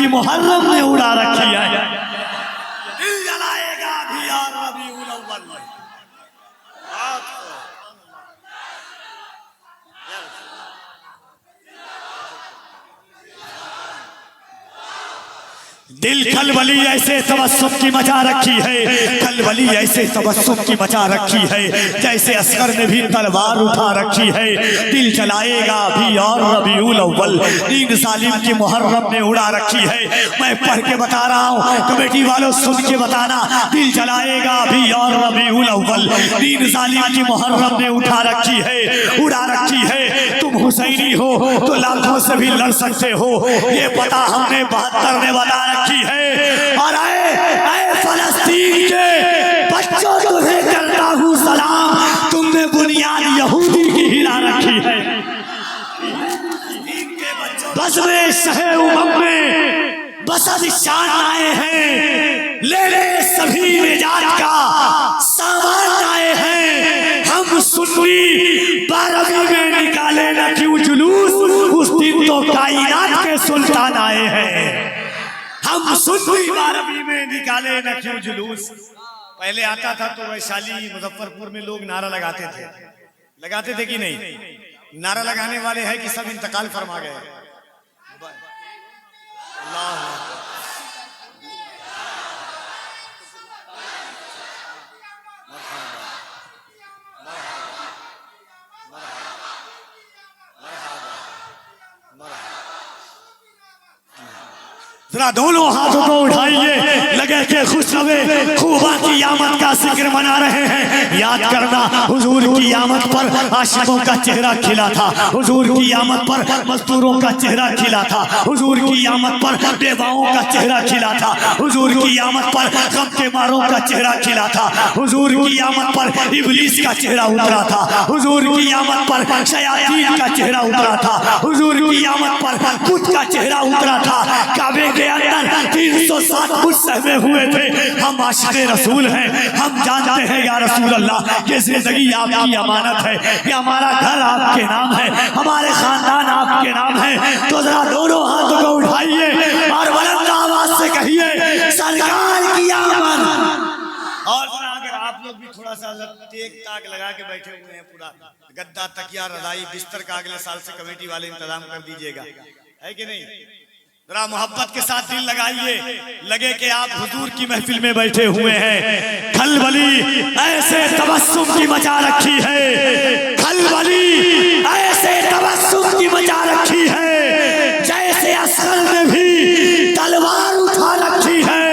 की मुहर्रम ने उड़ा रखी है। दिल जलाएगा भी यार रबीउल अव्वल में। दिल खलबली ऐसे तबस्सुम की मचा रखी है, खलबली ऐसे तबस्सुम की मचा रखी है, जैसे असगर ने भी तलवार उठा रखी है। दिल जलाएगा भी और रबीउल अव्वल, नींद सालिम की मुहर्रम ने उड़ा रखी है। मैं पढ़ के बता रहा हूँ, कमेटी वालों सुन के बताना। दिल जलाएगा भी और रबीउल अव्वल, नींद सालिम की मुहर्रम ने उठा रखी है, उड़ा रखी है। तुम हुसैनी हो तो लाखों से भी लड़ सकते हो, ये पता हमने 72 ने बता रखी है। और आए फलस्तीन के बच्चों, तुम्हें करता हूँ सलाम, तुमने बुनियाद यहूदी की हिला रखी है। बस में शहे उमम में बसद शान आए हैं, ले ले सभी निजात का सामान आए हैं। हम सुन्नी 12वीं में निकाले न क्यों जुलूस, उस दिन तो कायनात के सुल्तान आए हैं। हम सुन्नी 12वीं में निकाले न क्यों जुलूस। पहले आता था तो वैशाली मुजफ्फरपुर में लोग नारा लगाते थे कि नहीं? नारा लगाने वाले हैं कि सब इंतकाल फरमा गए। जरा दोनों हाथों को उठाइए, लगे के खुश रवे खूबा की आमद का जिक्र मना रहे हैं। याद करना हुजूर की आमद पर आशिकों का चेहरा खिला था, हुजूर की आमद पर मजदूरों का चेहरा खिला था, हुजूर की आमद पर बेवाओं का चेहरा खिला था, हुजूर की आमद पर गम के मारों का चेहरा खिला था, हुजूर की आमद पर इब्लीस का चेहरा उतरा था, हुजूर की आमद पर शयातीन का चेहरा उतरा था, हुजूर की आमद पर बुत का चेहरा उतरा था। काबे के अंदर 307 फुट सहमे हुए थे। हम आशिक़े रसूल हैं, हम जानते हैं या रसूल अल्लाह ये जिंदगी आपकी अमानत है, ये हमारा घर आपके नाम है, हमारे खानदान आपके नाम है। तो जरा दोनों हाथों को उठाइए और बुलंद आवाज से कहिए सरकार की आमद। और अगर आप लोग भी थोड़ा सा टेक ताक लगा के बैठे हुए हैं, पूरा गद्दा तकिया रजाई बिस्तर का अगले साल से कमेटी वाले इंतजाम कर दीजिएगा, है कि नहीं? जरा मोहब्बत के साथ दिल लगाइए, लगे कि आप हुजूर की महफिल में बैठे हुए हैं। खलबली ऐसे तबस्सुम की मचा रखी है, खलबली ऐसे तबस्सुम की मचा रखी है, जैसे असगर ने भी तलवार उठा रखी है।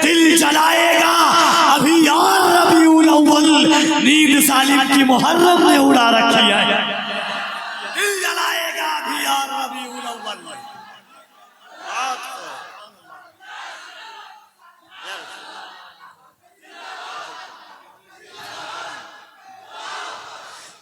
दिल जलाएगा अभी और रबीउल अव्वल, नींद सालिम की मुहर्रम ने उड़ा रखी है। दिल जलाएगा अभी और रबीउल अव्वल में।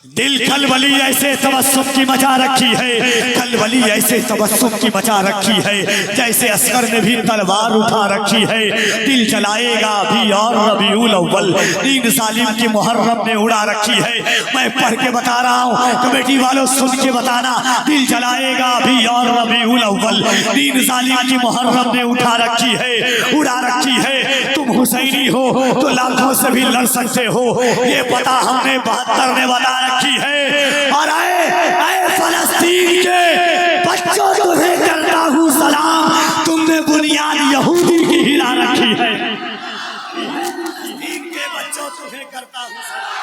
दिल खलबली ऐसे तबस्सुम की मचा रखी है, खलबली ऐसे तबस्सुम की मचा रखी है, जैसे असगर ने भी तलवार उठा रखी है। दिल जलाएगा भी और रबीउल अव्वल, नींद सालिम की मुहर्रम ने उड़ा रखी है। मैं पढ़ के बता रहा हूँ, कमेटी वालों सुन के बताना। दिल जलाएगा भी और रबीउल अव्वल, नींद सालिम की मुहर्रम ने उठा रखी है, उड़ा रखी है। तुम हुसैनी हो तो लाखों से भी लड़ सकते हो, ये पता हमने 72 ने बता रखी है। और आए फलस्तीन के बच्चों, तुम्हें करता हूँ सलाम, तुमने बुनियाद यहूदी की हिला रखी है। फलस्तीन के बच्चों, तुम्हें करता हूँ सलाम।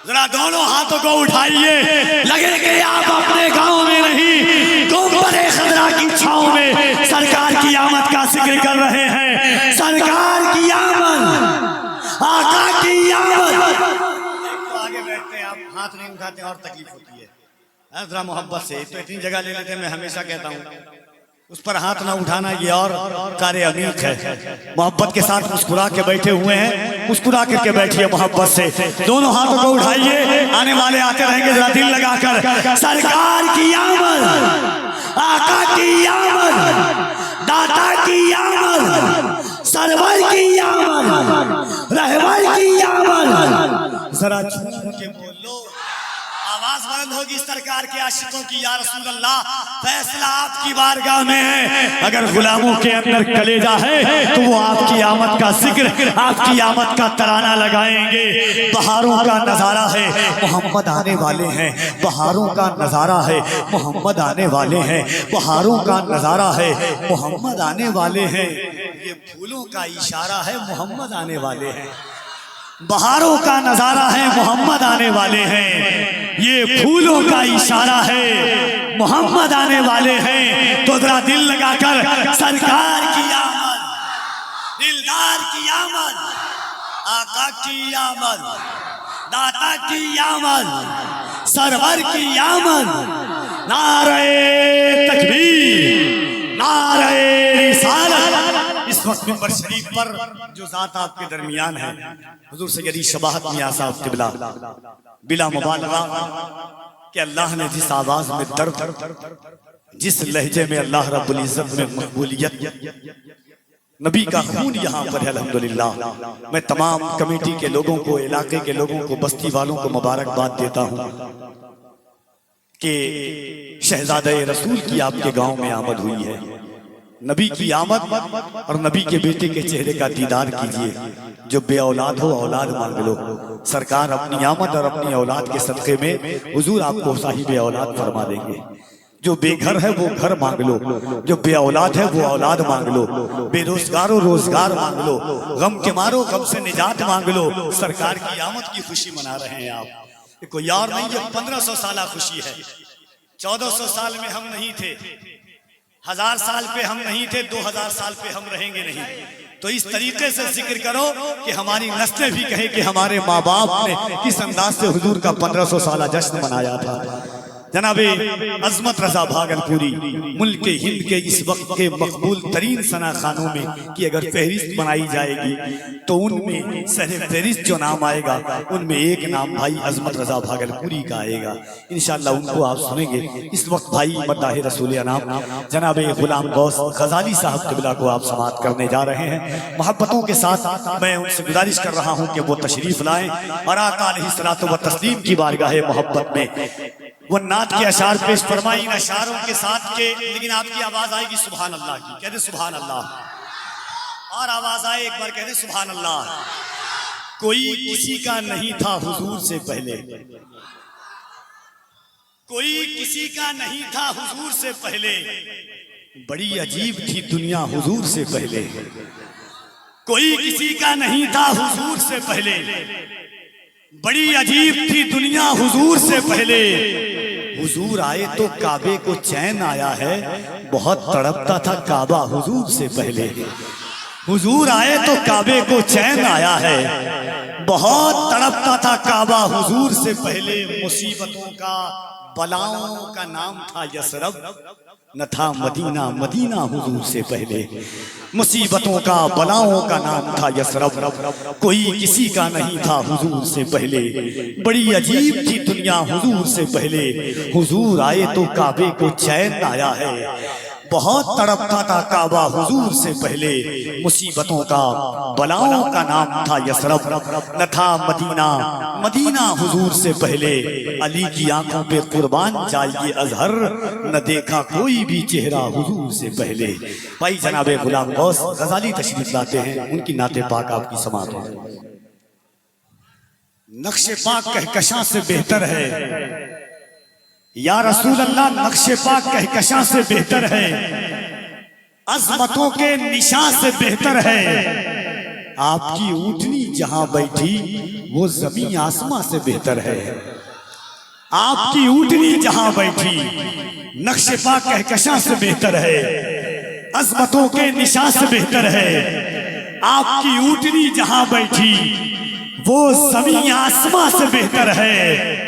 जरा दोनों हाथों को उठाइए, लगे कि आप अपने गांव में नहीं, गुंबद-ए खदरा की छांव में सरकार की आमद का जिक्र कर रहे हैं। सरकार की आमद, आका की आमद। आगे बैठते हैं, आप हाथ नहीं उठाते और तकलीफ होती है। जरा मोहब्बत से, तो इतनी जगह ले लेते हैं, मैं हमेशा कहता हूँ उस पर हाथ ना उठाना ये और कार्य अमीर है। मोहब्बत के साथ मुस्कुरा के बैठे हुए हैं, मुस्कुरा करके बैठिए मोहब्बत से। दोनों हाथों को उठाइए, आने वाले आते रहेंगे, जरा दिल लगाकर। सरकार की आमद, आका की आमद, दाता की आमद, सरवर की आमद, रहबर की जरा झूम के बोलो, आवाज बुलंद होगी सरकार के आशिकों की, या रसूल अल्लाह फैसला आपकी बारगाह में है। अगर गुलामों के अंदर कलेजा है तो वो आपकी आमद का जिक्र, आपकी आमद का तराना लगाएंगे। बहारों का नजारा है, मोहम्मद आने वाले हैं। बहारों का नजारा है, मोहम्मद आने वाले हैं। बहारों का नजारा है, मोहम्मद आने वाले हैं। ये फूलों का इशारा है, मोहम्मद आने वाले हैं। बहारों का नजारा है, मोहम्मद आने वाले हैं। ये फूलों का इशारा है, मोहम्मद आने वाले हैं। तो जरा दिल लगाकर सरकार की आमद, दिलदार की आमद, आका की आमद, दाता की आमद, सरवर की आमद, नारे तकबीर, नारे रिसालत। इस वक्त मिंबर शरीफ पर जो जात आपके दरमियान है, हुजूर सैयदी शबाहत मियां साहब क़िबला, बिला मुबालगा कि अल्लाह ने जिस आवाज में दर्द, जिस लहजे में अल्लाह रब्बुल इज्जत में मकबूलियत, नबी का खून यहाँ पर है अल्हम्दुलिल्लाह। मैं तमाम कमेटी के लोगों को, इलाके के लोगों को, बस्ती वालों को मुबारकबाद देता हूँ कि शहजादे रसूल की आपके गांव में आमद हुई है। नबी की आमद और नबी के बेटे के चेहरे का दीदार कीजिए। जो बे औलाद हो औलाद मांग लो। सरकार अपनी आमद और अपनी औलाद के सदक़े में हुजूर आपको साहिब औलाद फरमा देंगे। जो बेघर है वो घर मांग लो, जो बे औलाद है वो औलाद मांग लो, बेरोजगार हो रोजगार मांग लो, गम के मारो गम से निजात मांग लो। सरकार की आमद की खुशी मना रहे हैं आप। कोई यार नहीं, ये 1500 साल खुशी है। 1400 साल में हम नहीं थे, 1000 साल पे हम नहीं थे, 2000 साल पे हम रहेंगे नहीं। तो इस तरीके से जिक्र करो कि हमारी नस्लें भी कहे कि हमारे माँ बाप ने किस अंदाज से हुजूर का 1500 साल जश्न मनाया था। जनाबे अजमत रजा भागलपुरी मुल्क हिंद के इस वक्त के मकबूल तरीन सना खानों में कि अगर फहरिस्त बनाई जाएगी तो उनमें सर फहरिस्त जो नाम आएगा उनमें एक नाम भाई अजमत रजा भागलपुरी का आएगा। इंशाअल्लाह उनको आप सुनेंगे। इस वक्त भाई मद्दाह रसूल अनाम जनाबे गुलाम गौस गजाली साहब क़िबला को आप समाअत करने जा रहे हैं। मोहब्बतों के साथ मैं उनसे गुजारिश कर रहा हूँ कि वो तशरीफ लाएं और आका अलैहिस्सलातु व तस्लीम की बारगाह मोहब्बत में वो नात के अशार पेश फरमाई। इन अशारों के साथ के लेकिन आपकी आवाज आएगी सुभान अल्लाह की, कहते सुभान अल्लाह। और आवाज आए एक बार, कहते सुभान अल्लाह। कोई किसी का नहीं था हुजूर से पहले, कोई किसी का नहीं था हुजूर से पहले, बड़ी अजीब थी दुनिया हुजूर से पहले। कोई किसी का नहीं था हुजूर से पहले, बड़ी अजीब थी दुनिया हुजूर से पहले। हुजूर आए तो काबे को चैन आया है, बहुत तड़पता था काबा हुजूर से पहले। हुजूर आए तो काबे को चैन आया है, बहुत तड़पता था काबा हुजूर से पहले। मुसीबतों का बलाओं का नाम था यसरब, न था मदीना, मदीना हुजूर से पहले। मुसीबतों का बलाओं का नाम था यसरब, कोई किसी का नहीं था हुजूर से पहले। बड़ी अजीब थी दुनिया हुजूर से पहले। हुजूर आए तो काबे को चैन आया है, बहुत तड़पता था काबा हुजूर से पहले। मुसीबतों का बलाओं का नाम था यसरब, न था मदीना, मदीना हुजूर से पहले। अली की आंखों पे कुर्बान जाइए अजहर, न देखा कोई भी चेहरा हुजूर से पहले। भाई जनाबे गुलाम गौस गजाली तशरीफ लाते हैं, उनकी नाते पाक आपकी समाअत हो। नक्शे पाक कहकशां से बेहतर है या रसूल अल्लाह, नक्शे पाक कहकशां से बेहतर है, अजमतों के निशान से बेहतर है। आपकी ऊँटनी जहां बैठी वो जमीन आसमां से बेहतर है। आपकी ऊँटनी जहां बैठी नक्शे पाक कहकशां से बेहतर है, अजमतों के निशान से बेहतर है। आपकी ऊँटनी जहां बैठी वो जमीन आसमां से बेहतर है।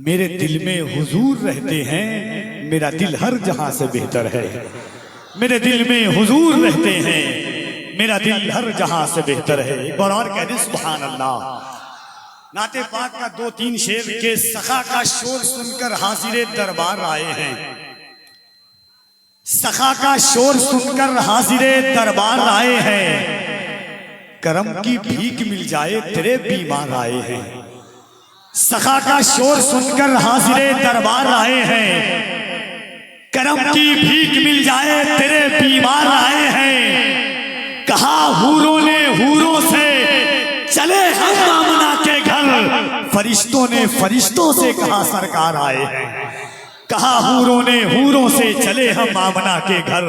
मेरे दिल में हुजूर रहते हैं, मेरा दिल हर जहां से बेहतर है। मेरे दिल में हुजूर रहते हैं, मेरा दिल हर जहां से बेहतर है। एक बार और कह दे सुभान अल्लाह। नाते पाक का 2-3 शेर के सखा का शोर सुनकर हाजिरे दरबार आए हैं। सखा का शोर सुनकर हाजिरे दरबार आए हैं। करम की भीख मिल जाए तेरे बीमार आए हैं। सखा का शोर सुनकर हाजिरे दरबार आए हैं। करम की भीख मिल जाए तेरे बीमार आए हैं। कहा हूरों ने हूरों से चले हम आमना के घर। फरिश्तों ने फरिश्तों से कहा सरकार आए हैं। कहा हूरों ने हूरों से चले हम आमना के घर।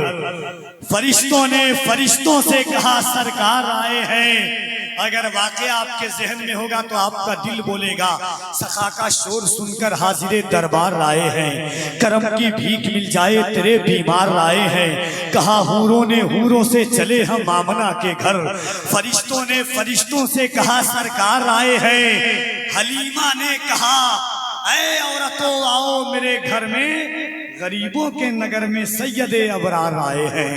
फरिश्तों ने फरिश्तों से कहा सरकार आए हैं। अगर वाकया आपके जहन में होगा तो आपका दिल बोलेगा सखा का शोर सुनकर हाजिरे दरबार आए हैं। करम की भीख मिल जाए तेरे बीमार आए हैं। कहा हूरों ने हूरों से चले हम आमना के घर। फरिश्तों ने फरिश्तों से कहा सरकार आए हैं। हलीमा ने कहा ऐ औरतों आओ मेरे घर में, गरीबों के नगर में सैयदे अबरार आए हैं।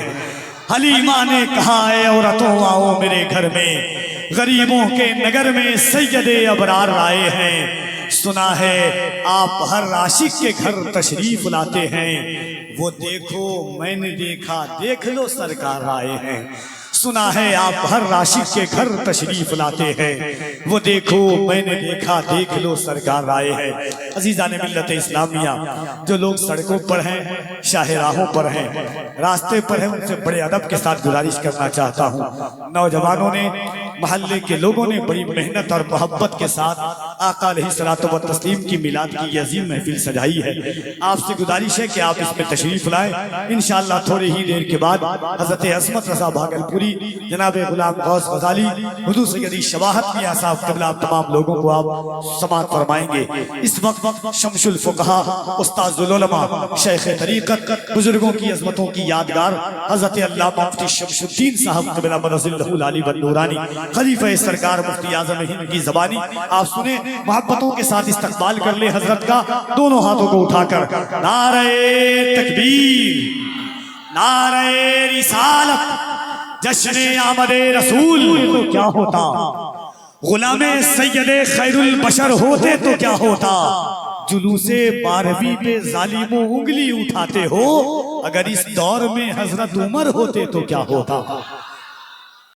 हलीमा ने कहा ऐ औरतों आओ मेरे घर में, गरीबों के नगर में सैयदे अबरार आए हैं। सुना है आप हर आशिक के घर तशरीफ लाते हैं। वो देखो मैंने देखा देख लो सरकार आए हैं। सुना है आप हर राशिक के घर तशरीफ लाते हैं। वो देखो मैंने देखा देख लो सरकार आए हैं। अजीज़ान मिल्लत इस्लामिया, जो लोग सड़कों पर हैं, शाहराहों पर हैं, रास्ते पर हैं, उनसे बड़े अदब के साथ गुजारिश करना चाहता हूँ। नौजवानों ने, महल्ले के लोगों ने बड़ी मेहनत और मोहब्बत के साथ आका अलैहिस्सलातु व तस्लीम की मिलाद की अजीम महफिल सजाई है। आपसे गुजारिश है कि आप इसमें तशरीफ लाएं। इंशाअल्लाह थोड़ी ही देर के बाद हज़रत अस्मत रज़ा भागलपुरी, जनाब गुलाम गौस गजाली, हुजूर सैयदी शवाहत मियां साहब क़िबला, तमाम लोगों को आप समाअत फरमाएंगे। इस वक्त शमशुल फुक़हा, उस्ताज़ुल उलमा, शेख तरीक़त, बुजुर्गों की अज़मतों की यादगार हज़रत अल्लामा मुफ्ती शमशुद्दीन साहब क़िबला मदज़िल्लहुल आली व नूरानी, खलीफा सरकार मुफ्ती आज़म हिंद की ज़बानी आप सुने, मोहब्बतों के साथ इस्तक़बाल कर ले हजरत का दोनों हाथों को उठाकर। नारे तकबीर, नारे रिसालत, जश्ने आमदे रसूल तो क्या होता, गुलामे सैयदे खैरुल बशर होते तो क्या होता। जुलूसे 12वीं पे जालिमों उंगली उठाते हो, अगर इस दौर में हजरत उमर होते तो क्या होता।